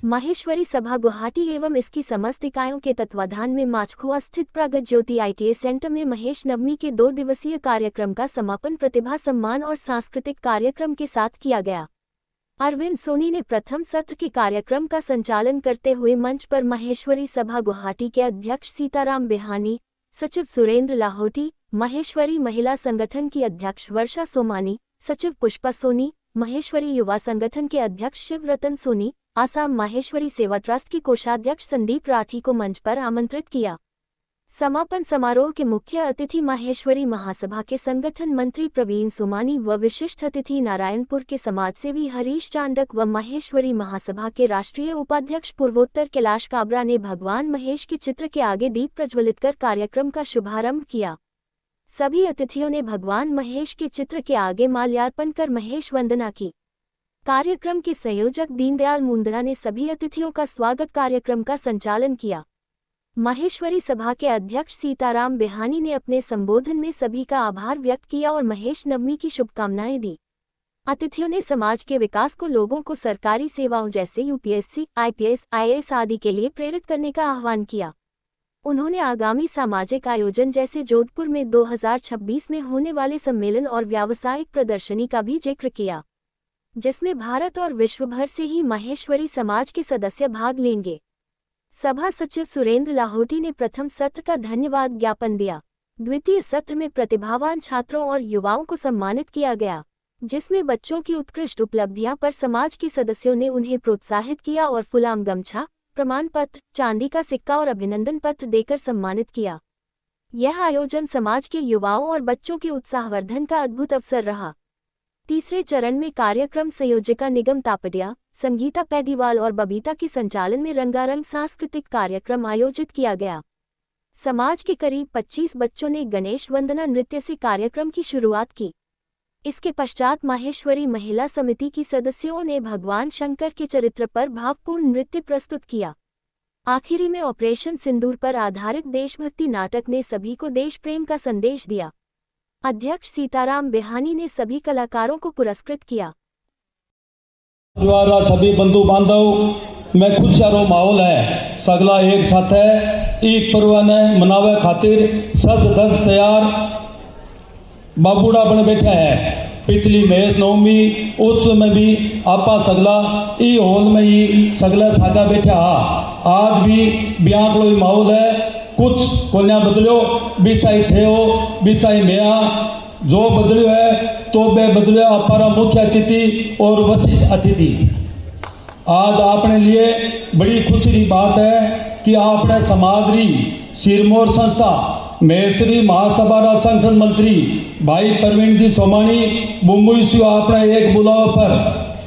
माहेश्वरी सभा गुवाहाटी एवं इसकी समस्त इकाइयों के तत्वाधान में माचखुआ स्थित प्रगत ज्योति ITA सेंटर में महेश नवमी के 2 दिवसीय कार्यक्रम का समापन प्रतिभा सम्मान और सांस्कृतिक कार्यक्रम के साथ किया गया। अरविंद सोनी ने प्रथम सत्र के कार्यक्रम का संचालन करते हुए मंच पर माहेश्वरी सभा गुवाहाटी के अध्यक्ष सीताराम बेहानी, सचिव सुरेंद्र लाहोटी, माहेश्वरी महिला संगठन की अध्यक्ष वर्षा सोमानी, सचिव पुष्पा सोनी, माहेश्वरी युवा संगठन के अध्यक्ष शिवरतन सोनी, आसाम माहेश्वरी सेवा ट्रस्ट की कोषाध्यक्ष संदीप राठी को मंच पर आमंत्रित किया। समापन समारोह के मुख्य अतिथि माहेश्वरी महासभा के संगठन मंत्री प्रवीण सोमानी व विशिष्ट अतिथि नारायणपुर के समाजसेवी हरीश चांडक व माहेश्वरी महासभा के राष्ट्रीय उपाध्यक्ष पूर्वोत्तर कैलाश काबरा ने भगवान महेश के चित्र के आगे दीप प्रज्वलित कर कार्यक्रम का शुभारंभ किया। सभी अतिथियों ने भगवान महेश के चित्र के आगे माल्यार्पण कर महेश वंदना की। कार्यक्रम के संयोजक दीनदयाल मुंदड़ा ने सभी अतिथियों का स्वागत कार्यक्रम का संचालन किया। माहेश्वरी सभा के अध्यक्ष सीताराम बेहानी ने अपने संबोधन में सभी का आभार व्यक्त किया और महेश नवमी की शुभकामनाएं दी। अतिथियों ने समाज के विकास को लोगों को सरकारी सेवाओं जैसे UPSC, IPS, IAS आदि के लिए प्रेरित करने का आह्वान किया। उन्होंने आगामी सामाजिक आयोजन जैसे जोधपुर में 2026 में होने वाले सम्मेलन और व्यावसायिक प्रदर्शनी का भी जिक्र किया, जिसमें भारत और विश्व भर से ही माहेश्वरी समाज के सदस्य भाग लेंगे। सभा सचिव सुरेंद्र लाहोटी ने प्रथम सत्र का धन्यवाद ज्ञापन दिया। द्वितीय सत्र में प्रतिभावान छात्रों और युवाओं को सम्मानित किया गया, जिसमें बच्चों की उत्कृष्ट उपलब्धियां पर समाज के सदस्यों ने उन्हें प्रोत्साहित किया और फुलाम गमछा, प्रमाण पत्र, चांदी का सिक्का और अभिनंदन पत्र देकर सम्मानित किया। यह आयोजन समाज के युवाओं और बच्चों के उत्साहवर्धन का अद्भुत अवसर रहा। तीसरे चरण में कार्यक्रम संयोजिका निगम तापडिया, संगीता पैदीवाल और बबीता के संचालन में रंगारंग सांस्कृतिक कार्यक्रम आयोजित किया गया। समाज के करीब 25 बच्चों ने गणेश वंदना नृत्य से कार्यक्रम की शुरुआत की। इसके पश्चात माहेश्वरी महिला समिति की सदस्यों ने भगवान शंकर के चरित्र पर भावपूर्ण नृत्य प्रस्तुत किया। आखिरी में ऑपरेशन सिंदूर पर आधारित देशभक्ति नाटक ने सभी को देश प्रेम का संदेश दिया। अध्यक्ष सीताराम बेहानी ने सभी कलाकारों को पुरस्कृत किया। परिवार सभी बंधु बांधव में खुशियारो माहौल है, सगला एक साथ है। ईद पर्व ने मनावे खातिर सज धज तैयार बाबूड़ा बन बैठा है। पिछली महेश नवमी उस में भी आपा सगला ई हॉल में ही सगला सागा बैठा हा। आज भी ब्याह को माहौल है। कुछ कोन्या बदलो बिसाई थे हो बिसाई मेया जो बदलो है तो बे बदलो अपारा मुख्य अतिथि और वशिष्ठ अतिथि। आज आपने लिए बड़ी खुशी की बात है कि आपने समाज री सिरमौर संस्था महेश्वरी महासभा रा संगठन मंत्री भाई प्रवीण जी सोमानी मुंबई से आपने एक बुलाव पर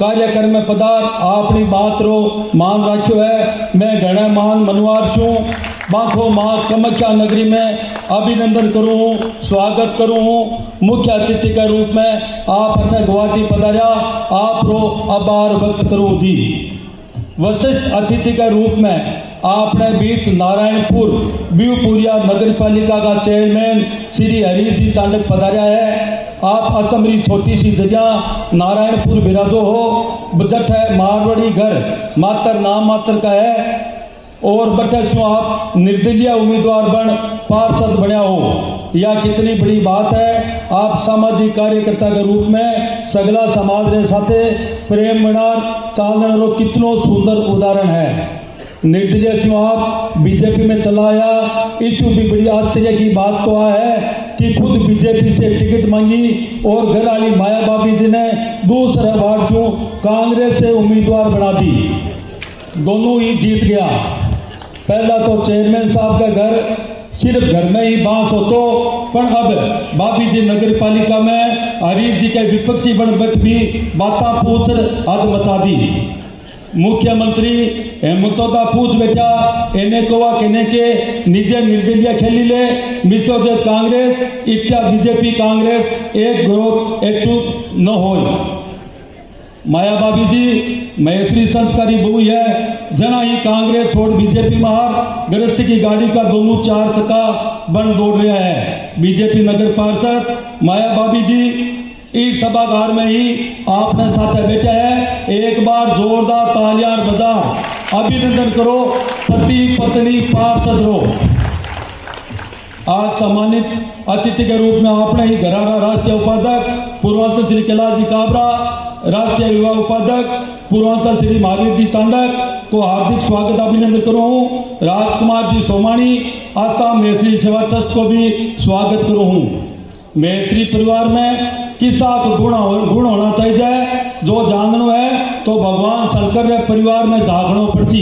कार्यक्रम में पधार अपनी बात रो मान रखो है। मैं घना मान मनवार छूँ बाखो माँ कामाख्या नगरी में अभिनंदन करूँ, स्वागत करूँ। मुख्य अतिथि के रूप में आप अठे गुवाहाटी पधारिया, आप रो आभार व्यक्त करूँ जी। वशिष्ठ अतिथि के रूप में आपने बीच नारायणपुर ब्यूपुरिया नगर पालिका का चेयरमैन श्री हरीश जी चांडक पधारिया है। आप असम री छोटी सी जगह नारायणपुर बिराजो हो। बजट है मारवाड़ी घर मात्र नाम मात्र का है और बटे सो आप निर्दलीय उम्मीदवार बन पार्षद बना हो। यह कितनी बड़ी बात है। आप सामाजिक कार्यकर्ता के रूप में सगला समाज रे साथे प्रेम मनार चालन रो कितनो सुंदर उदाहरण है। निर्दलीय सो आप बीजेपी में चलाया। इसमें भी बड़ी आश्चर्य की बात तो है कि खुद बीजेपी से टिकट मांगी और घर वाली माया बाबी जी ने दूसरा बार जो कांग्रेस से उम्मीदवार बना दी, दोनों ही जीत गया। पहला तो चेयरमैन साहब का घर सिर्फ घर में ही बांस हो तो पर अब बाबी जी नगर पालिका में हरीश जी के विपक्षी बन बैठ भी बाता पूछ हद मचा दी। मुख्यमंत्री हेमंतोदा पूछ बैठा एने कोवा कहने के निजे निर्दलीय खेली ले मिसो दे कांग्रेस इत्या बीजेपी कांग्रेस एक ग्रोथ एकटू न हो। माया बाबी जी महेश्वरी संस्कारी बहु है। जना ही कांग्रेस छोड़ बीजेपी में हार गृहस्थी की गाड़ी का दोनों चार चक्का बन दौड़ रहा है। बीजेपी नगर पार्षद माया बाबी जी इस सभागार में ही आपने साथ बैठे हैं। एक बार जोरदार तालियां बजा। अभिनंदन करो पति पत्नी पार्षद रो। आज सम्मानित अतिथि के रूप में अपने ही घरारा राष्ट्रीय उपाध्यक्ष पूर्वांचल श्री कैलाश जी काबरा, राष्ट्रीय युवा उपाध्यक्ष पूर्वांचल श्री महावीर जी चांडक को हार्दिक स्वागत अभिनंदन करो हूँ। राजकुमार जी सोमानी आसाम मेहश्री सेवा ट्रस्ट को भी स्वागत करो हूँ। मेहश्री परिवार में किसा को गुण होना चाहिए, जो जाननो है तो भगवान शंकर रे परिवार में झांकनो पड़ची।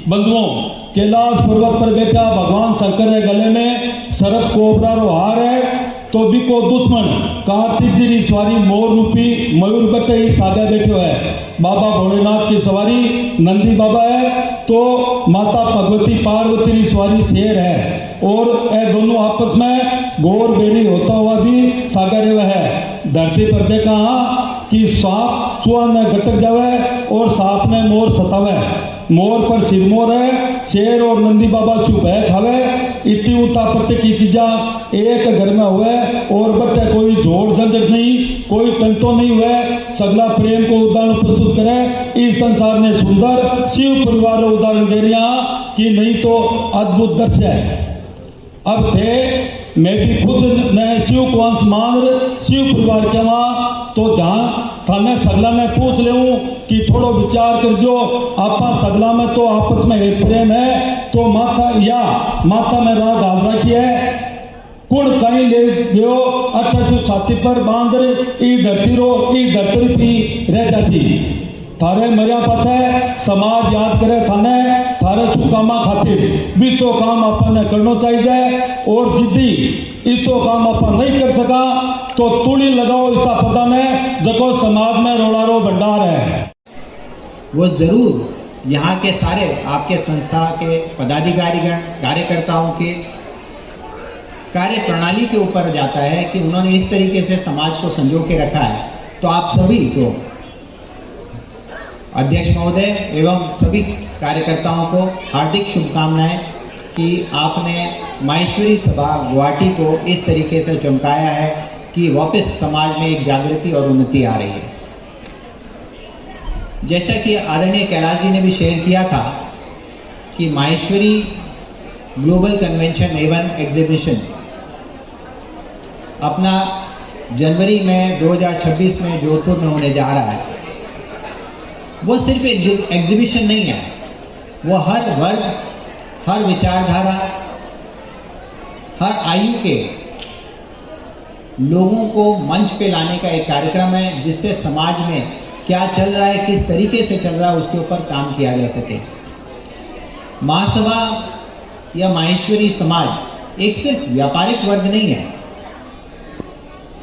बंधुओं, कैलाश पर्वत पर बैठा भगवान शंकर रे गले में सर्प कोबरा रो हार है, तो बिको दुश्मन कार्तिक जी री सवारी मोर रूपी मयूर बट्टे ही सागे बैठो है। बाबा भोलेनाथ की सवारी नंदी बाबा है, तो माता भगवती पार्वती री सवारी शेर है, और ये दोनों आपस में घोर बेड़ी होता हुआ भी सागर है। धरती पर देखा कि सांप चूहा में गटक जावे और सांप में मोर सतावे। मोर पर सिरमोर है, शेर और नंदी बाबा शुभ है खावे। इतनी उल्टा पट्टे की चीजा एक घर में हुए और बट्टे कोई जोड़ झंझट नहीं, कोई टंटो नहीं हुए, सगला प्रेम को उदाहरण प्रस्तुत करे। इस संसार ने सुंदर शिव परिवार उदाहरण दे रहा कि नहीं तो अद्भुत दृश्य है। अब थे मैं भी खुद ने शिव को अंश मान शिव परिवार के वहाँ, तो जहाँ थाने सगला ने पूछ ले कि थोड़ो विचार कर जो आपा सगला में तो आपस में एक प्रेम है, तो माथा में राग हाल रखी है। कुण कहीं ले गयो अठसु छाती पर बांध ई धरती पी रह जासी। थारे मरिया पाछे समाज याद करे थाने थारे सुकामा खातिर विश्व काम अपन करना चाहिए, और जिद्दी इसो काम अपन नहीं कर सका तो तूड़ी लगाओ ऐसा पता ने जको समाज में रोड़ारो भंडार है। वो जरूर यहाँ के सारे आपके संस्था के पदाधिकारीगण कार्यकर्ताओं के कार्य प्रणाली के ऊपर जाता है कि उन्होंने इस तरीके से समाज को संजो के रखा है। तो आप सभी को, अध्यक्ष महोदय एवं सभी कार्यकर्ताओं को हार्दिक शुभकामनाएं कि आपने माहेश्वरी सभा गुवाहाटी को इस तरीके से चमकाया है कि वापस समाज में एक जागृति और उन्नति आ रही है। जैसा कि आदरणीय कैलाश जी ने भी शेयर किया था कि माहेश्वरी ग्लोबल कन्वेंशन एवं एग्जीबिशन अपना जनवरी में 2026 में जोधपुर में होने जा रहा है। वो सिर्फ एग्जीबिशन नहीं है, वो हर वर्ग, हर विचारधारा, हर आयु के लोगों को मंच पे लाने का एक कार्यक्रम है, जिससे समाज में क्या चल रहा है, किस तरीके से चल रहा है, उसके ऊपर काम किया जा सके। महासभा या माहेश्वरी समाज एक सिर्फ व्यापारिक वर्ग नहीं है।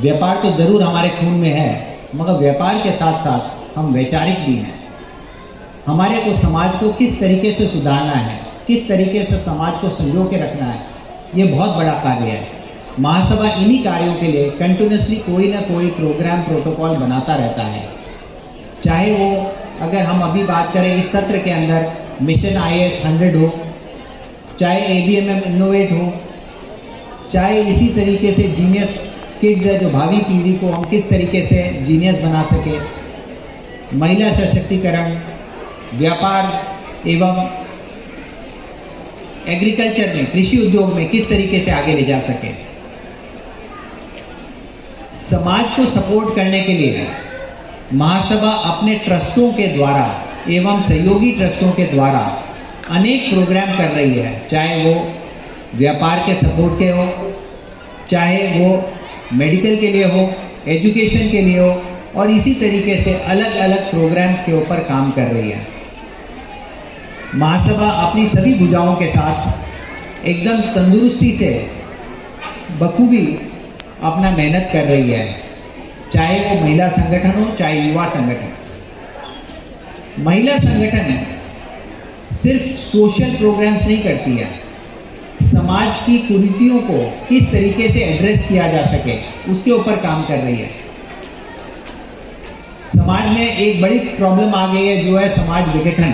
व्यापार तो जरूर हमारे खून में है, मगर व्यापार के साथ साथ हम वैचारिक भी हैं। हमारे को समाज को किस तरीके से सुधारना है, किस तरीके से समाज को संजो के रखना है, ये बहुत बड़ा कार्य है। महासभा इन्हीं कार्यों के लिए कंटिन्यूसली कोई ना कोई प्रोग्राम प्रोटोकॉल बनाता रहता है। चाहे वो अगर हम अभी बात करें इस सत्र के अंदर मिशन IAS 100 हो, चाहे ABMM इनोवेट हो, चाहे इसी तरीके से जीनियस किड्स है जो भावी पीढ़ी को हम किस तरीके से जीनियस बना सके, महिला सशक्तिकरण, व्यापार एवं एग्रीकल्चर में, कृषि उद्योग में किस तरीके से आगे ले जा सके। समाज को सपोर्ट करने के लिए महासभा अपने ट्रस्टों के द्वारा एवं सहयोगी ट्रस्टों के द्वारा अनेक प्रोग्राम कर रही है, चाहे वो व्यापार के सपोर्ट के हो, चाहे वो मेडिकल के लिए हो, एजुकेशन के लिए हो, और इसी तरीके से अलग अलग प्रोग्राम्स के ऊपर काम कर रही है। महासभा अपनी सभी भुजाओं के साथ एकदम तंदुरुस्ती से बखूबी अपना मेहनत कर रही है, चाहे वो महिला संगठन हो, चाहे युवा संगठन। महिला संगठन सिर्फ सोशल प्रोग्राम्स नहीं करती है, समाज की कुरीतियों को किस तरीके से एड्रेस किया जा सके उसके ऊपर काम कर रही है। समाज में एक बड़ी प्रॉब्लम आ गई है जो है समाज विघटन,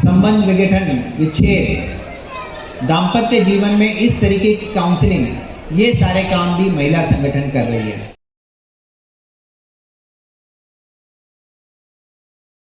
संबंध विघटन, विच्छेद, दाम्पत्य जीवन में इस तरीके की काउंसलिंग, ये सारे काम भी महिला संगठन कर रही है।